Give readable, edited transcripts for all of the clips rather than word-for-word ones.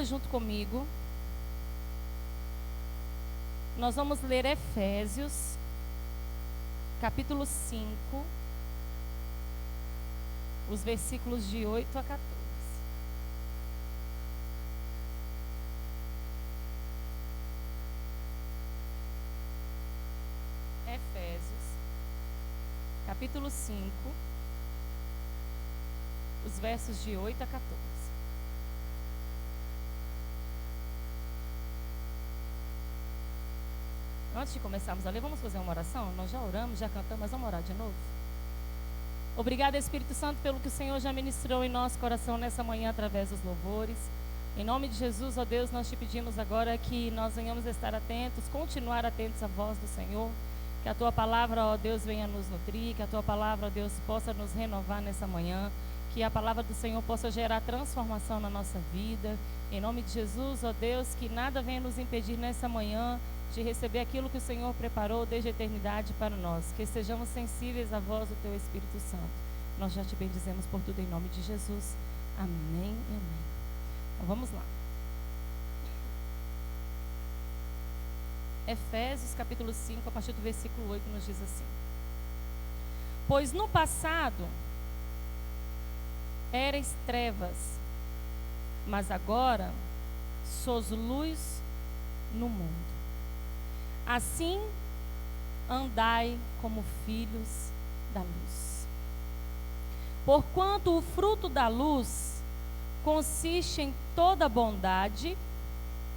junto comigo. Nós vamos ler Efésios, capítulo 5, os versículos de 8 a 14. Efésios, capítulo 5, os versos de 8 a 14. Antes de começarmos a ler, vamos fazer uma oração? Nós já oramos, já cantamos, mas vamos orar de novo? Obrigada, Espírito Santo, pelo que o Senhor já ministrou em nosso coração nessa manhã através dos louvores. Em nome de Jesus, ó Deus, nós te pedimos agora que nós venhamos estar atentos, continuar atentos à voz do Senhor. Que a Tua palavra, ó Deus, venha nos nutrir, que a Tua palavra, ó Deus, possa nos renovar nessa manhã. Que a palavra do Senhor possa gerar transformação na nossa vida. Em nome de Jesus, ó Deus, que nada venha nos impedir nessa manhã de receber aquilo que o Senhor preparou desde a eternidade para nós. Que estejamos sensíveis à voz do Teu Espírito Santo. Nós já te bendizemos por tudo em nome de Jesus. Amém e amém. Então vamos lá. Efésios capítulo 5, a partir do versículo 8, nos diz assim: Pois no passado erais trevas, mas agora sois luz no mundo. Assim andai como filhos da luz. Porquanto o fruto da luz consiste em toda bondade,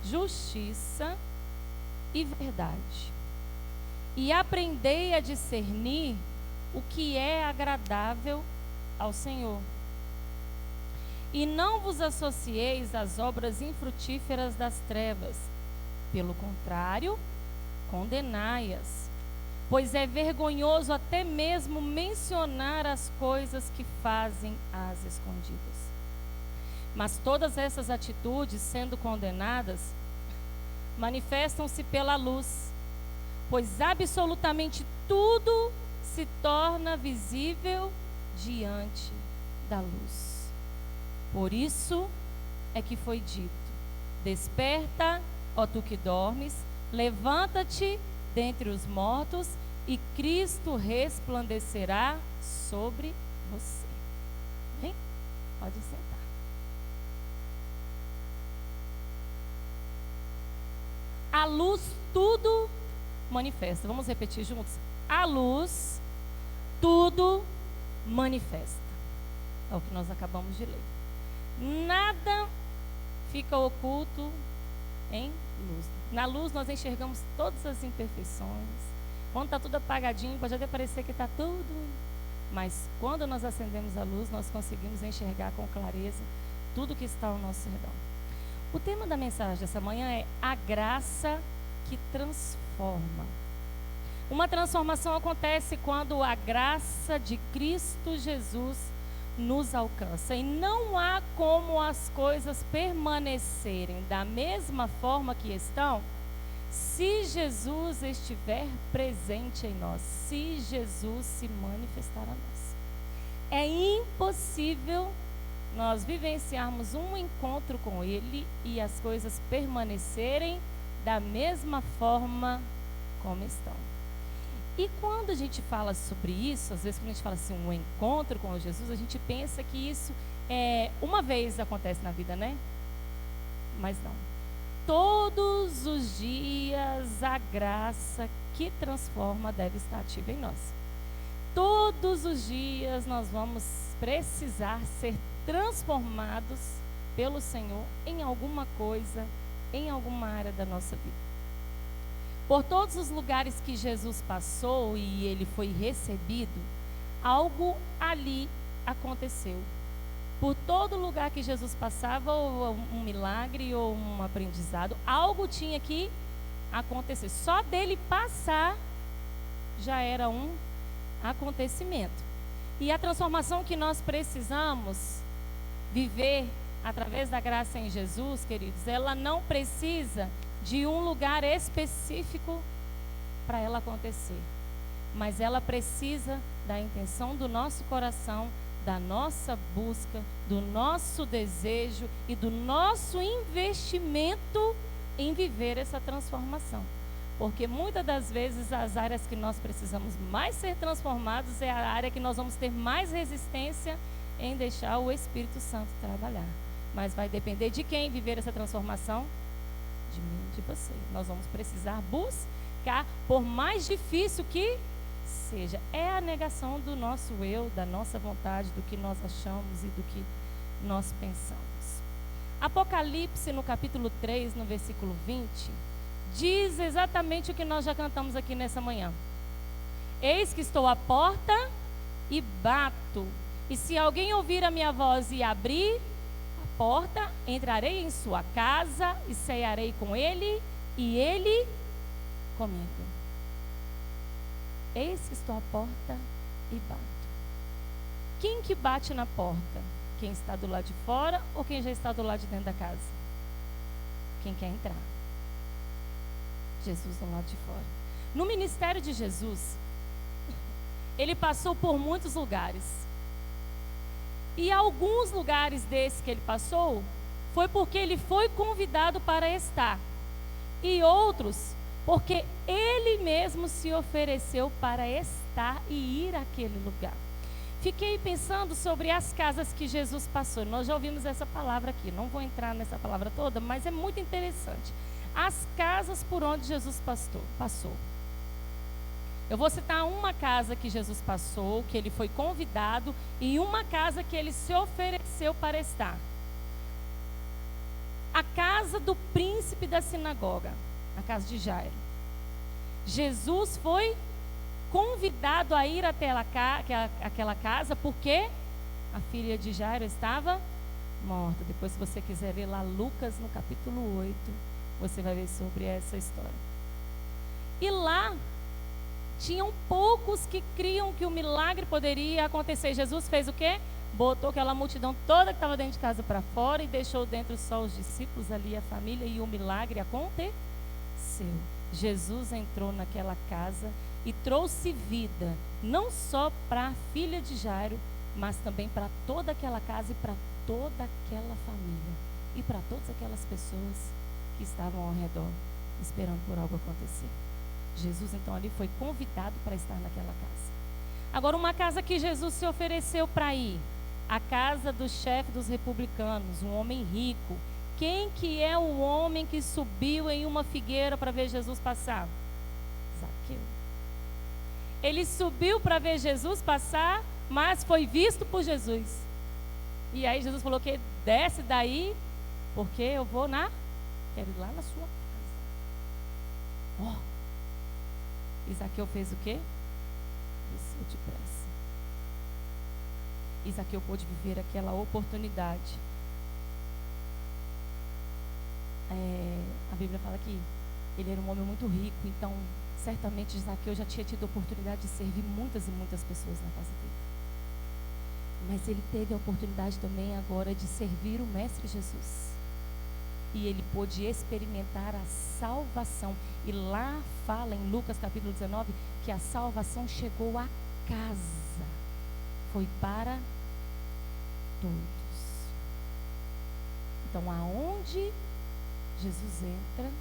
justiça e verdade. E aprendei a discernir o que é agradável ao Senhor. E não vos associeis às obras infrutíferas das trevas. Pelo contrário, condenai-as. Pois é vergonhoso até mesmo mencionar as coisas que fazem às escondidas. Mas todas essas atitudes, sendo condenadas, manifestam-se pela luz, pois absolutamente tudo se torna visível diante da luz. Por isso é que foi dito: Desperta, ó tu que dormes, levanta-te dentre os mortos, e Cristo resplandecerá sobre você. Vem? Pode sentar. A luz tudo manifesta. Vamos repetir juntos? A luz tudo manifesta. É o que nós acabamos de ler. Nada fica oculto em luz. Na luz nós enxergamos todas as imperfeições. Quando está tudo apagadinho, pode até parecer que está tudo, mas quando nós acendemos a luz, nós conseguimos enxergar com clareza tudo que está ao nosso redor. O tema da mensagem dessa manhã é a graça que transforma. Uma transformação acontece quando a graça de Cristo Jesus nos alcança. E não há como as coisas permanecerem da mesma forma que estão se Jesus estiver presente em nós, se Jesus se manifestar a nós. É impossível nós vivenciarmos um encontro com Ele e as coisas permanecerem da mesma forma como estão. E quando a gente fala sobre isso, às vezes quando a gente fala assim, um encontro com Jesus, a gente pensa que isso uma vez acontece na vida, né? Mas não. Todos os dias a graça que transforma deve estar ativa em nós. Todos os dias nós vamos precisar ser transformados pelo Senhor em alguma coisa, em alguma área da nossa vida. Por todos os lugares que Jesus passou e Ele foi recebido, algo ali aconteceu. Por todo lugar que Jesus passava, ou um milagre ou um aprendizado, algo tinha que acontecer. Só dele passar já era um acontecimento. E a transformação que nós precisamos viver através da graça em Jesus, queridos, ela não precisa de um lugar específico para ela acontecer, mas ela precisa da intenção do nosso coração, da nossa busca, do nosso desejo e do nosso investimento em viver essa transformação. Porque muitas das vezes as áreas que nós precisamos mais ser transformados é a área que nós vamos ter mais resistência em deixar o Espírito Santo trabalhar. Mas vai depender de quem viver essa transformação? De mim, de você. Nós vamos precisar buscar, por mais difícil que seja. É a negação do nosso eu, da nossa vontade, do que nós achamos e do que nós pensamos. Apocalipse, no capítulo 3, no versículo 20, diz exatamente o que nós já cantamos aqui nessa manhã. Eis que estou à porta e bato. E se alguém ouvir a minha voz e abrir a porta, entrarei em sua casa e cearei com ele e ele comigo. Eis que estou à porta e bato. Quem que bate na porta? Quem está do lado de fora ou quem já está do lado de dentro da casa? Quem quer entrar? Jesus do lado de fora. No ministério de Jesus, ele passou por muitos lugares. E alguns lugares desses que ele passou, foi porque ele foi convidado para estar. E outros, porque ele mesmo se ofereceu para estar e ir àquele lugar. Fiquei pensando sobre as casas que Jesus passou. Nós já ouvimos essa palavra aqui. Não vou entrar nessa palavra toda, mas é muito interessante. As casas por onde Jesus passou. Eu vou citar uma casa que Jesus passou, que ele foi convidado, e uma casa que ele se ofereceu para estar. A casa do príncipe da sinagoga, a casa de Jairo. Jesus foi convidado a ir até aquela casa porque a filha de Jairo estava morta. Depois, se você quiser ler lá Lucas no capítulo 8, você vai ver sobre essa história. E lá tinham poucos que criam que o milagre poderia acontecer. Jesus fez o quê? Botou aquela multidão toda que estava dentro de casa para fora e deixou dentro só os discípulos ali, a família, e o milagre aconteceu. Jesus entrou naquela casa e trouxe vida, não só para a filha de Jairo, mas também para toda aquela casa e para toda aquela família e para todas aquelas pessoas que estavam ao redor, esperando por algo acontecer. Jesus, então, ali foi convidado para estar naquela casa. Agora, uma casa que Jesus se ofereceu para ir, a casa do chefe dos republicanos, um homem rico. Quem que é o homem que subiu em uma figueira para ver Jesus passar? Zaqueu. Ele subiu para ver Jesus passar, mas foi visto por Jesus. E aí Jesus falou que desce daí, porque eu quero ir lá na sua casa. E Zaqueu fez o quê? Desceu depressa. E Zaqueu pôde viver aquela oportunidade. A Bíblia fala que ele era um homem muito rico, então certamente Zaqueu já tinha tido a oportunidade de servir muitas e muitas pessoas na casa dele. Mas ele teve a oportunidade também agora de servir o Mestre Jesus. E ele pôde experimentar a salvação. E lá fala em Lucas capítulo 19 que a salvação chegou à casa. Foi para todos. Então, aonde Jesus entra,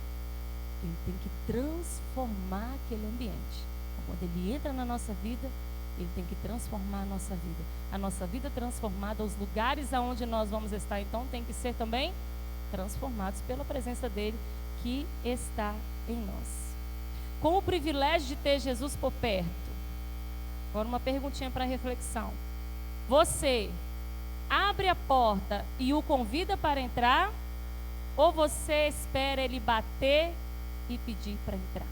ele tem que transformar aquele ambiente. Quando ele entra na nossa vida, ele tem que transformar a nossa vida. A nossa vida transformada, os lugares aonde nós vamos estar, então, tem que ser também transformados pela presença dele que está em nós. Com o privilégio de ter Jesus por perto. Agora uma perguntinha para reflexão. Você abre a porta e o convida para entrar? Ou você espera ele bater e pedir para entrar?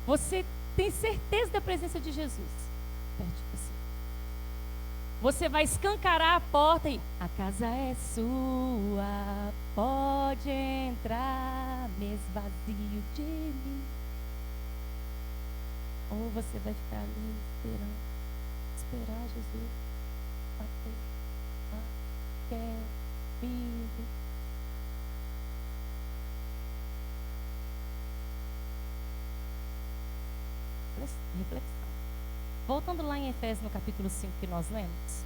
Você tem certeza da presença de Jesus perto de você? Você vai escancarar a porta e a casa é sua, pode entrar, me esvazio de mim. Ou você vai ficar ali esperar Jesus bater, quer vir. reflexão. Voltando lá em Efésios, no capítulo 5 que nós lemos.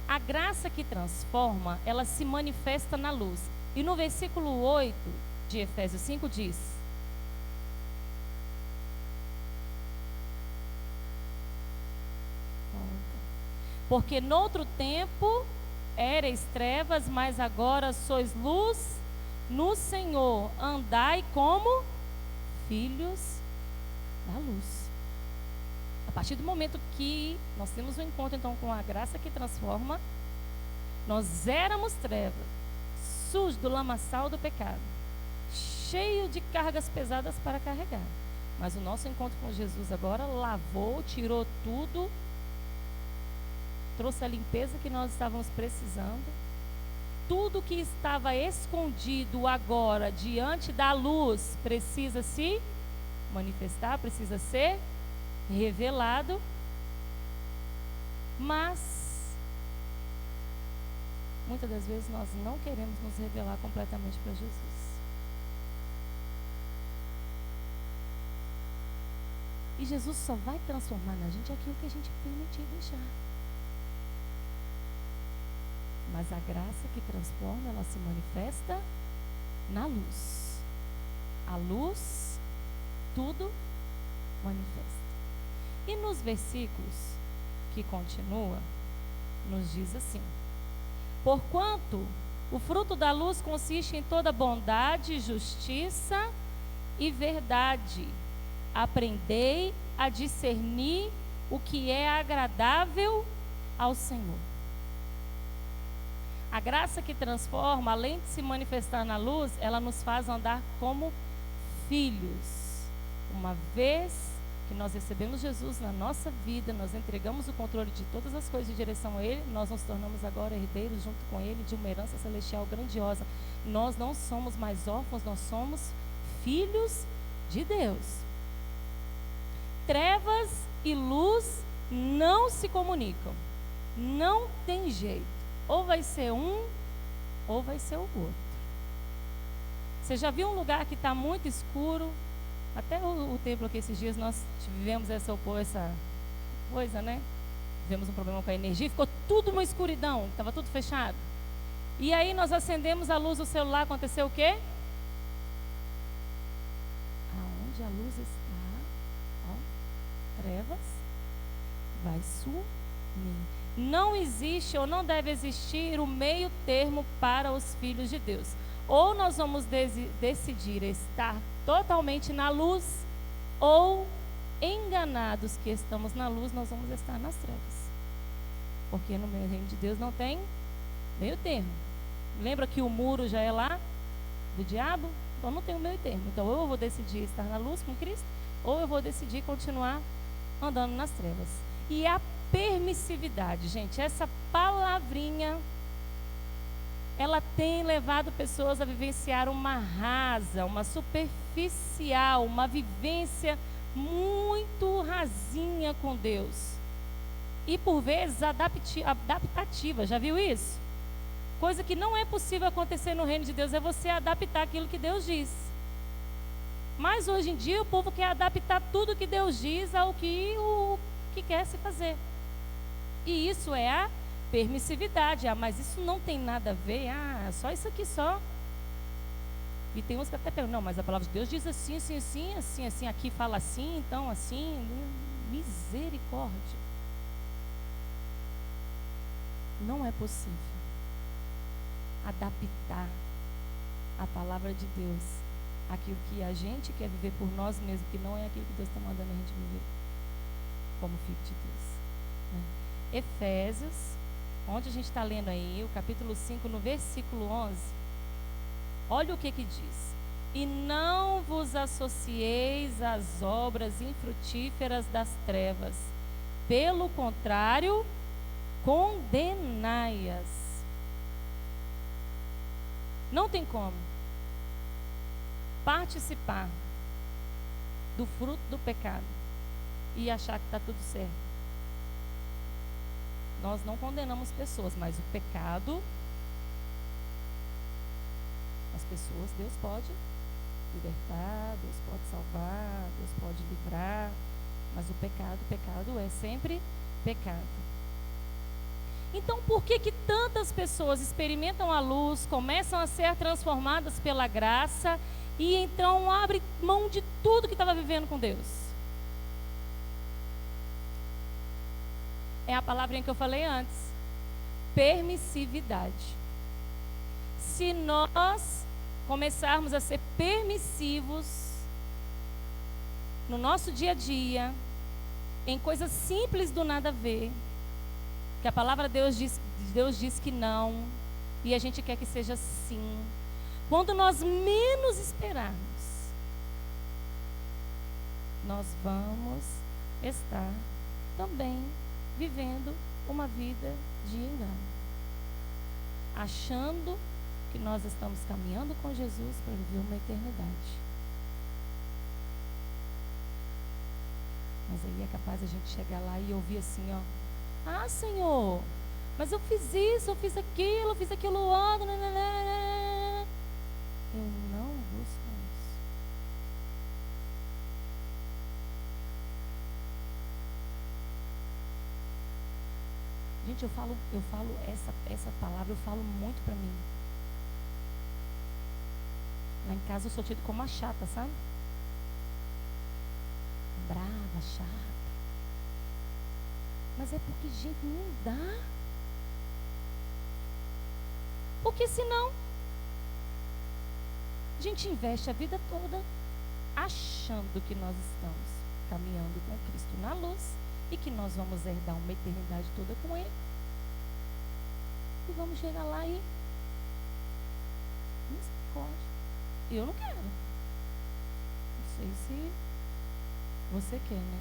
A graça que transforma, ela se manifesta na luz. E no versículo 8 de Efésios 5 diz: porque noutro tempo éreis trevas, mas agora sois luz no Senhor. Andai como filhos da luz. A partir do momento que nós temos um encontro então com a graça que transforma, nós éramos trevas, sujos do lamaçal do pecado, cheio de cargas pesadas para carregar. Mas o nosso encontro com Jesus agora lavou, tirou tudo, trouxe a limpeza que nós estávamos precisando. Tudo que estava escondido agora diante da luz precisa se manifestar, precisa ser revelado. Mas muitas das vezes nós não queremos nos revelar completamente para Jesus. E Jesus só vai transformar na gente aquilo que a gente permitir deixar. Mas a graça que transforma, ela se manifesta na luz. A luz, tudo manifesta. E nos versículos que continua, nos diz assim: porquanto o fruto da luz consiste em toda bondade, justiça e verdade. Aprendei a discernir o que é agradável ao Senhor. A graça que transforma, além de se manifestar na luz, ela nos faz andar como filhos. Uma vez que nós recebemos Jesus na nossa vida, nós entregamos o controle de todas as coisas em direção a Ele, nós nos tornamos agora herdeiros junto com Ele de uma herança celestial grandiosa. Nós não somos mais órfãos, nós somos filhos de Deus. Trevas e luz não se comunicam. Não tem jeito. Ou vai ser um, ou vai ser o outro. Você já viu um lugar que está muito escuro? Até o templo aqui esses dias nós tivemos essa coisa, né? Tivemos um problema com a energia, ficou tudo uma escuridão, estava tudo fechado. E aí nós acendemos a luz do celular, aconteceu o quê? Aonde a luz está, ó, trevas, vai sumir. Não existe ou não deve existir o meio termo para os filhos de Deus. Ou nós vamos decidir estar totalmente na luz, ou enganados que estamos na luz, nós vamos estar nas trevas. Porque no reino de Deus não tem meio termo. Lembra que o muro já é lá do diabo? Então não tem o meio termo. Então ou eu vou decidir estar na luz com Cristo, ou eu vou decidir continuar andando nas trevas. E a permissividade, gente, essa palavrinha, ela tem levado pessoas a vivenciar uma rasa, uma superficial, uma vivência muito rasinha com Deus. E por vezes adaptativa, já viu isso? Coisa que não é possível acontecer no reino de Deus é você adaptar aquilo que Deus diz. Mas hoje em dia o povo quer adaptar tudo que Deus diz ao que quer se fazer. E isso é a permissividade. Mas isso não tem nada a ver. Só isso aqui só. E tem uns que até perguntam, não, mas a palavra de Deus diz assim, assim, assim, assim, assim. Aqui fala assim, então assim. Misericórdia. Não é possível adaptar a palavra de Deus àquilo que a gente quer viver por nós mesmos, que não é aquilo que Deus está mandando a gente viver como filho de Deus, né? Efésios, onde a gente está lendo aí, o capítulo 5, no versículo 11, olha o que diz: e não vos associeis às obras infrutíferas das trevas, pelo contrário, condenai-as. Não tem como participar do fruto do pecado e achar que está tudo certo. Nós não condenamos pessoas, mas o pecado, as pessoas, Deus pode libertar, Deus pode salvar, Deus pode livrar, Mas o pecado é sempre pecado. Então, por que que tantas pessoas experimentam a luz, começam a ser transformadas pela graça e então abrem mão de tudo que estava vivendo com Deus? É a palavrinha que eu falei antes. Permissividade. Se nós começarmos a ser permissivos no nosso dia a dia, em coisas simples do nada a ver, que a palavra de Deus diz que não, e a gente quer que seja sim. Quando nós menos esperarmos, nós vamos estar também vivendo uma vida de engano, achando que nós estamos caminhando com Jesus para viver uma eternidade. Mas aí é capaz a gente chegar lá e ouvir assim, ó: ah, Senhor, mas eu fiz isso, eu fiz aquilo outro. Nananana. Eu não busco isso. Gente, eu falo essa palavra, eu falo muito para mim. Lá em casa eu sou tida como uma chata, sabe? Brava, chata. Mas é porque, gente, não dá. Porque senão a gente investe a vida toda achando que nós estamos caminhando com Cristo na luz e que nós vamos herdar uma eternidade toda com Ele. E vamos chegar lá e misericórdia. Eu não quero. Não sei se você quer, né?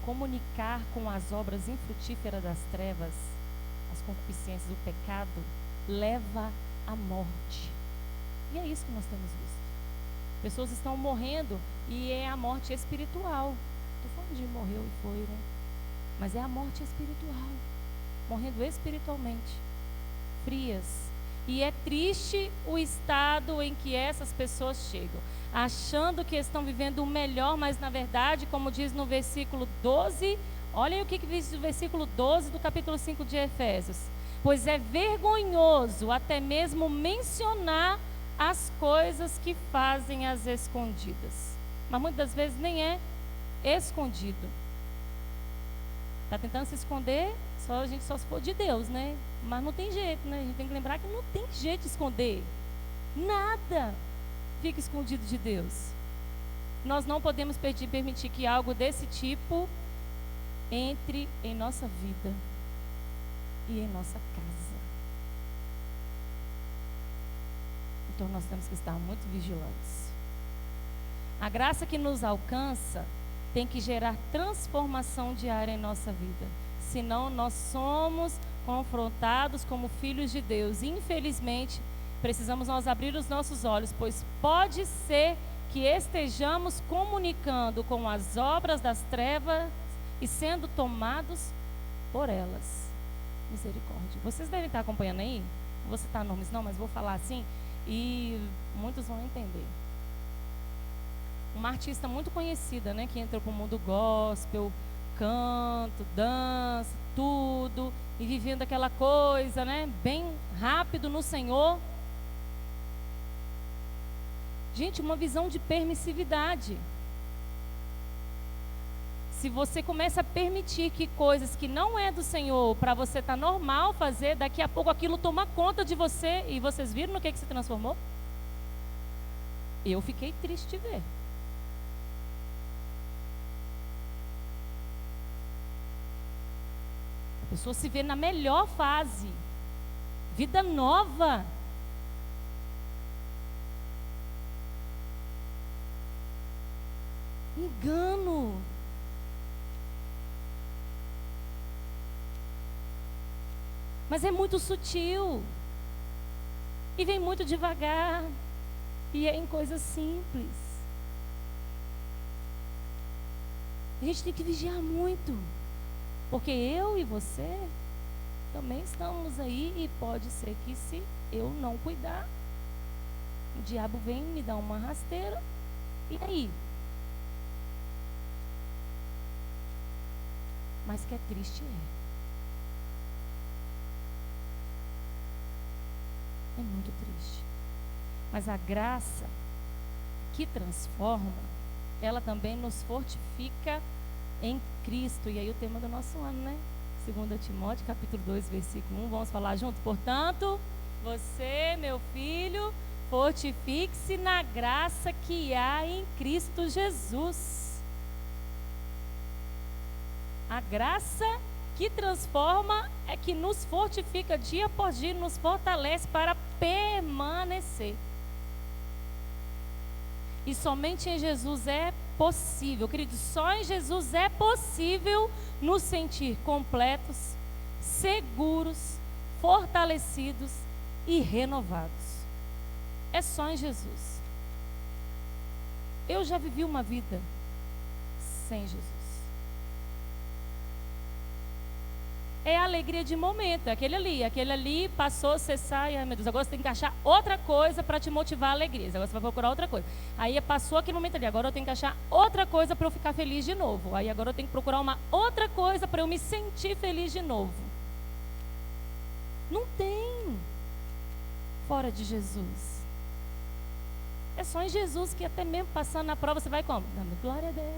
Comunicar com as obras infrutíferas das trevas, as concupiscências, o pecado, leva à morte. E é isso que nós temos visto. Pessoas estão morrendo e é a morte espiritual. Estou falando de morreu e foi, né? Mas é a morte espiritual. Morrendo espiritualmente. Frias. E é triste o estado em que essas pessoas chegam, achando que estão vivendo o melhor, mas na verdade, como diz no versículo 12, olhem o que diz no versículo 12 do capítulo 5 de Efésios: pois é vergonhoso até mesmo mencionar as coisas que fazem às escondidas. Mas muitas das vezes nem é escondido. Está tentando se esconder, a gente só se for de Deus, né? Mas não tem jeito, né? A gente tem que lembrar que não tem jeito de esconder. Nada fica escondido de Deus. Nós não podemos permitir que algo desse tipo entre em nossa vida e em nossa casa. Então nós temos que estar muito vigilantes. A graça que nos alcança tem que gerar transformação diária em nossa vida. Senão nós somos confrontados como filhos de Deus. Infelizmente, precisamos nós abrir os nossos olhos, pois pode ser que estejamos comunicando com as obras das trevas e sendo tomados por elas. Misericórdia. Vocês devem estar acompanhando aí? Não vou citar nomes não, mas vou falar assim e muitos vão entender. Uma artista muito conhecida, né, que entrou para o mundo gospel, canto, dança, tudo, e vivendo aquela coisa, né, bem rápido no Senhor. Gente, uma visão de permissividade. Se você começa a permitir que coisas que não é do Senhor, para você tá normal fazer, daqui a pouco aquilo toma conta de você, e vocês viram no que se transformou? Eu fiquei triste de ver. A pessoa se vê na melhor fase, vida nova. Engano. Mas é muito sutil. E vem muito devagar. E é em coisas simples. A gente tem que vigiar muito. Porque eu e você também estamos aí e pode ser que se eu não cuidar, o diabo vem me dar uma rasteira E aí? Mas que é triste, é muito triste. Mas a graça que transforma, ela também nos fortifica em Cristo. E aí o tema do nosso ano, né? 2 Timóteo, capítulo 2, versículo 1. Vamos falar junto? Portanto, você, meu filho, fortifique-se na graça que há em Cristo Jesus. A graça que transforma é que nos fortifica dia após dia, nos fortalece para permanecer. E somente em Jesus é possível, querido, só em Jesus é possível nos sentir completos, seguros, fortalecidos e renovados. É só em Jesus. Eu já vivi uma vida sem Jesus. É a alegria de momento, é aquele ali passou, você sai, ai meu Deus, agora você tem que achar outra coisa para te motivar a alegria, agora você vai procurar outra coisa. Aí passou aquele momento ali, agora eu tenho que achar outra coisa para eu ficar feliz de novo. Aí agora eu tenho que procurar uma outra coisa para eu me sentir feliz de novo. Não tem fora de Jesus. É só em Jesus que até mesmo passando na prova você vai como? Dando glória a Deus,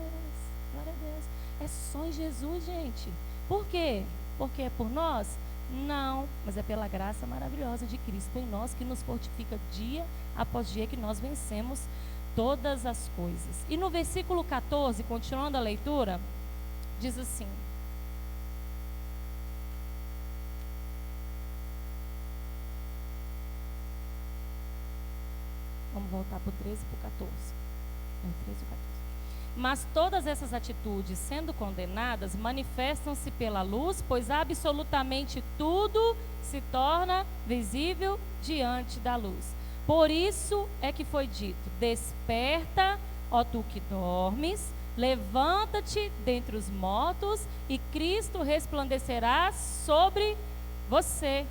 glória a Deus. É só em Jesus, gente. Por quê? Porque é por nós? Não, mas é pela graça maravilhosa de Cristo em nós que nos fortifica dia após dia que nós vencemos todas as coisas. E no versículo 14, continuando a leitura, diz assim: vamos voltar para o 13 e para o 14. É o 13 e o 14. Mas todas essas atitudes, sendo condenadas, manifestam-se pela luz, pois absolutamente tudo se torna visível diante da luz. Por isso é que foi dito: desperta, ó tu que dormes, levanta-te dentre os mortos, e Cristo resplandecerá sobre você.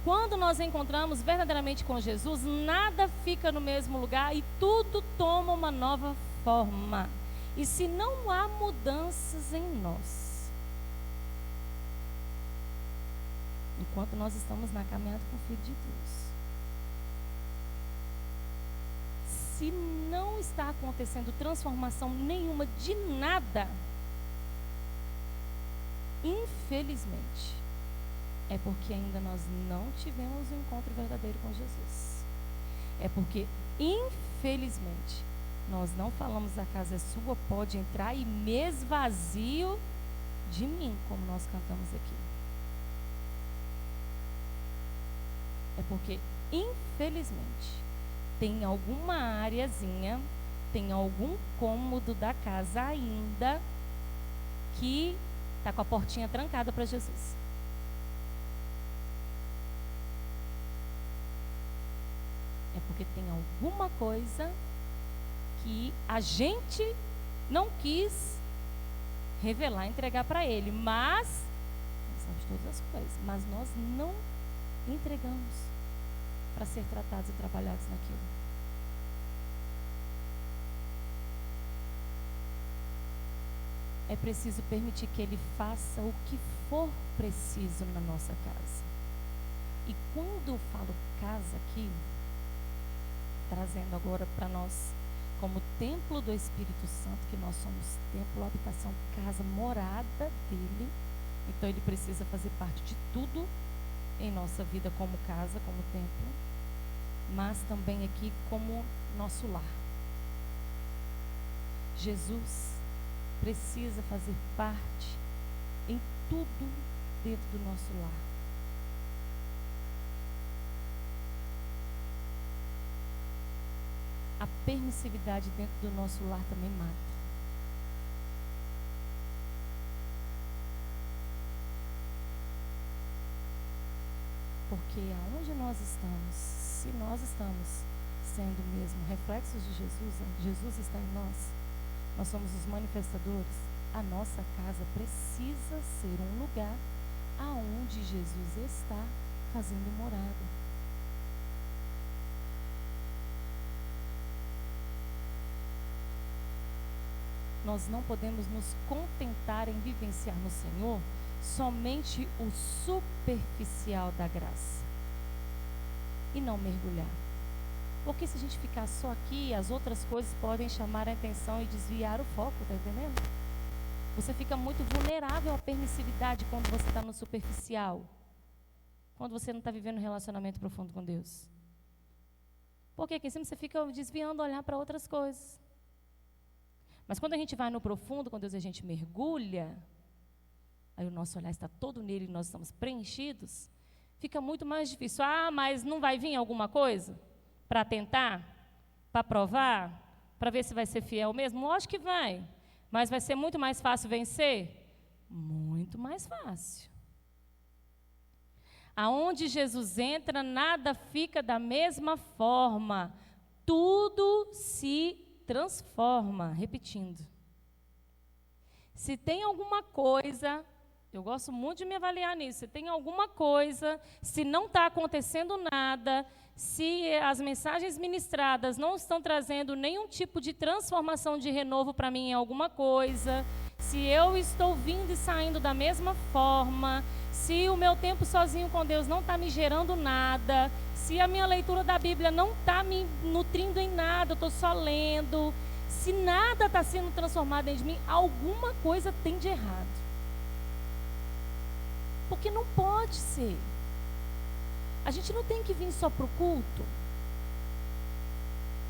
Quando nós encontramos verdadeiramente com Jesus, nada fica no mesmo lugar e tudo toma uma nova forma. E se não há mudanças em nós, enquanto nós estamos na caminhada com o Filho de Deus, se não está acontecendo transformação nenhuma de nada, infelizmente, é porque ainda nós não tivemos um encontro verdadeiro com Jesus. É porque, infelizmente, nós não falamos: a casa é sua, pode entrar e me esvazio de mim, como nós cantamos aqui. É porque, infelizmente, tem alguma areazinha, tem algum cômodo da casa ainda que está com a portinha trancada para Jesus. É porque tem alguma coisa que a gente não quis revelar, entregar para ele. Mas, nós sabemos todas as coisas, mas nós não entregamos para ser tratados e trabalhados naquilo. É preciso permitir que ele faça o que for preciso na nossa casa. E quando eu falo casa aqui, trazendo agora para nós como templo do Espírito Santo, que nós somos templo, habitação, casa, morada dele. Então ele precisa fazer parte de tudo em nossa vida como casa, como templo, mas também aqui como nosso lar. Jesus precisa fazer parte em tudo dentro do nosso lar. A permissividade dentro do nosso lar também mata. Porque aonde nós estamos, se nós estamos sendo mesmo reflexos de Jesus, Jesus está em nós somos os manifestadores, a nossa casa precisa ser um lugar aonde Jesus está fazendo morada. nós não podemos nos contentar em vivenciar no Senhor somente o superficial da graça e não mergulhar. Porque se a gente ficar só aqui, as outras coisas podem chamar a atenção e desviar o foco, tá entendendo? Você fica muito vulnerável à permissividade quando você está no superficial, quando você não está vivendo um relacionamento profundo com Deus. Porque aqui em cima você fica desviando o olhar para outras coisas. Mas quando a gente vai no profundo com Deus e a gente mergulha, aí o nosso olhar está todo nele e nós estamos preenchidos, fica muito mais difícil. Ah, mas não vai vir alguma coisa para tentar, para provar, para ver se vai ser fiel mesmo? Lógico que vai. Mas vai ser muito mais fácil vencer? Muito mais fácil. Aonde Jesus entra, nada fica da mesma forma. Tudo se transforma. Repetindo. Se tem alguma coisa, eu gosto muito de me avaliar nisso, se tem alguma coisa, se não está acontecendo nada, se as mensagens ministradas não estão trazendo nenhum tipo de transformação, de renovo para mim em alguma coisa, se eu estou vindo e saindo da mesma forma, se o meu tempo sozinho com Deus não está me gerando nada, se a minha leitura da Bíblia não está me nutrindo em nada, eu estou só lendo, se nada está sendo transformado dentro de mim, alguma coisa tem de errado. Porque não pode ser. A gente não tem que vir só para o culto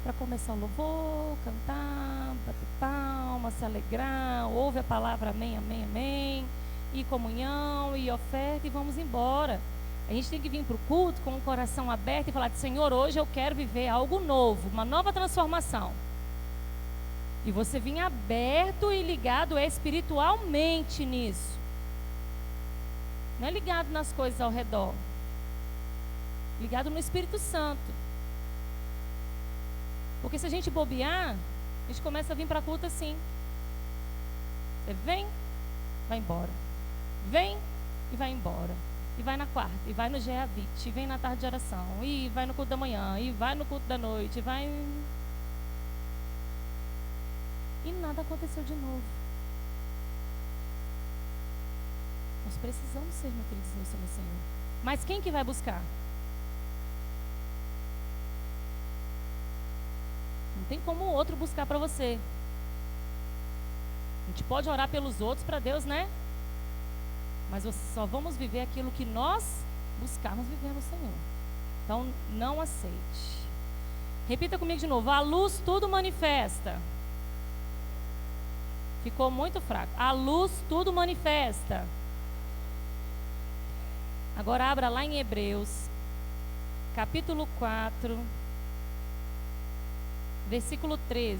para começar o louvor, cantar, bater palma, se alegrar, ouve a palavra amém, amém, amém, e comunhão, e oferta, e vamos embora. A gente tem que vir para o culto com o coração aberto e falar: Senhor, hoje eu quero viver algo novo, uma nova transformação. E você vir aberto e ligado espiritualmente nisso. Não é ligado nas coisas ao redor. Ligado no Espírito Santo. Porque se a gente bobear, a gente começa a vir para a culto assim. Você vem, vai embora. Vem e vai embora. E vai na quarta, e vai no GEAVIT, e vem na tarde de oração, e vai no culto da manhã, e vai no culto da noite, e vai... E nada aconteceu de novo. Nós precisamos ser nutridos no Senhor. Mas quem que vai buscar? Não tem como o outro buscar para você. A gente pode orar pelos outros para Deus, né? Mas só vamos viver aquilo que nós buscarmos viver no Senhor. Então, não aceite. Repita comigo de novo. A luz tudo manifesta. Ficou muito fraco. A luz tudo manifesta. Agora abra lá em Hebreus, capítulo 4, versículo 13.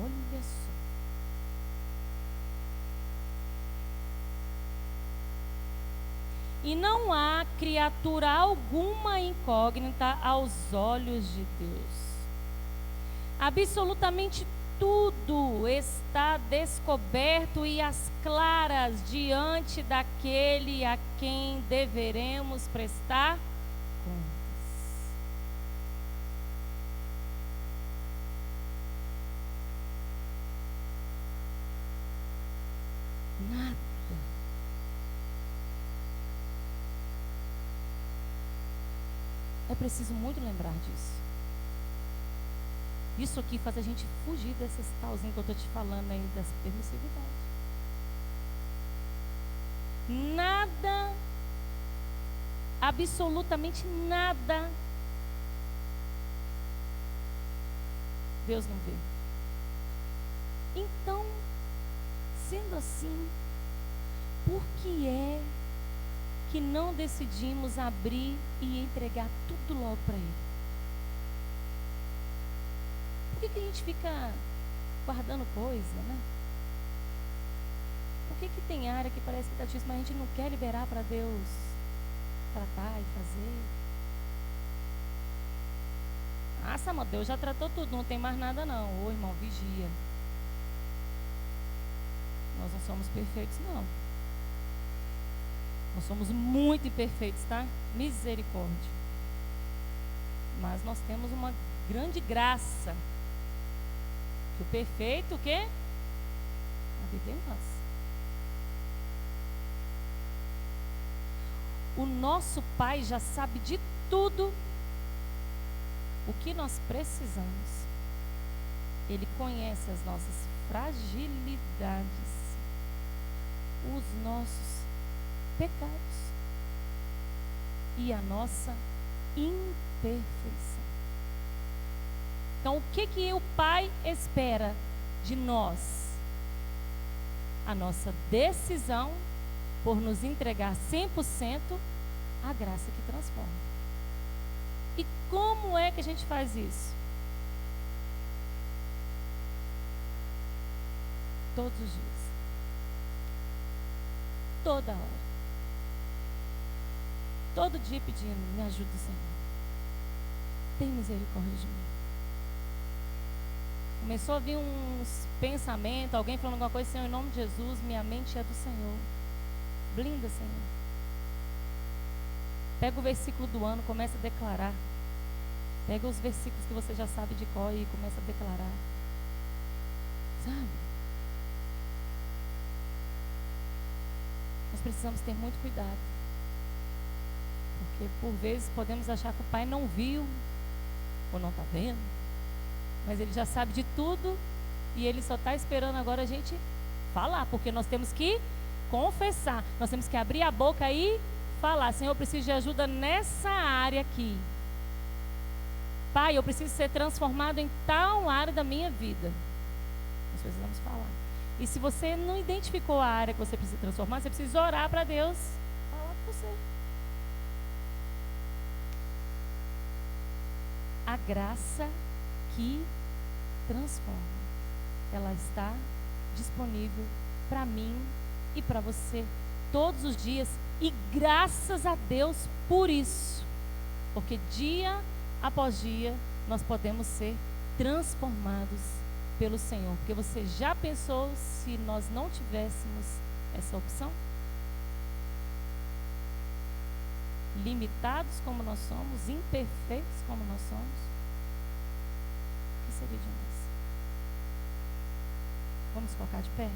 Olha só. E não há criatura alguma incógnita aos olhos de Deus. Absolutamente tudo está descoberto e às claras diante daquele a quem deveremos prestar contas. Nada. É preciso muito lembrar disso. Isso aqui faz a gente fugir dessas talzinhas que eu estou te falando aí, dessa permissividade. Nada, absolutamente nada, Deus não vê. Então, sendo assim, por que é que não decidimos abrir e entregar tudo logo para Ele? Por que a gente fica guardando coisa, né? Por que tem área que parece que está difícil, mas a gente não quer liberar para Deus tratar e fazer? Ah, Samuel, Deus já tratou tudo, não tem mais nada não. Ô, irmão, vigia. Nós não somos perfeitos, não. Nós somos muito imperfeitos, tá? Misericórdia. Mas nós temos uma grande graça que o perfeito, o quê? Habita em nós. O nosso Pai já sabe de tudo o que nós precisamos. Ele conhece as nossas fragilidades, os nossos pecados e a nossa imperfeição. Então, o que o Pai espera de nós? A nossa decisão por nos entregar 100% à graça que transforma. E como é que a gente faz isso? Todos os dias. Toda hora. Todo dia pedindo, me ajuda, Senhor. Tem misericórdia de mim. Começou a vir uns pensamentos, alguém falando alguma coisa, Senhor, em nome de Jesus, minha mente é do Senhor. Blinda, Senhor. Pega o versículo do ano, começa a declarar. Pega os versículos que você já sabe de cor e começa a declarar. Sabe? Nós precisamos ter muito cuidado. Porque por vezes podemos achar que o Pai não viu ou não está vendo. Mas Ele já sabe de tudo e Ele só está esperando agora a gente falar. Porque nós temos que confessar. Nós temos que abrir a boca e falar. Senhor, eu preciso de ajuda nessa área aqui. Pai, eu preciso ser transformado em tal área da minha vida. Nós precisamos falar. E se você não identificou a área que você precisa transformar, você precisa orar para Deus falar com você. A graça que transforma, ela está disponível para mim e para você todos os dias. E graças a Deus por isso. Porque dia após dia nós podemos ser transformados pelo Senhor. Porque você já pensou se nós não tivéssemos essa opção? Limitados como nós somos, imperfeitos como nós somos, o que seria de nós? Vamos colocar de pé?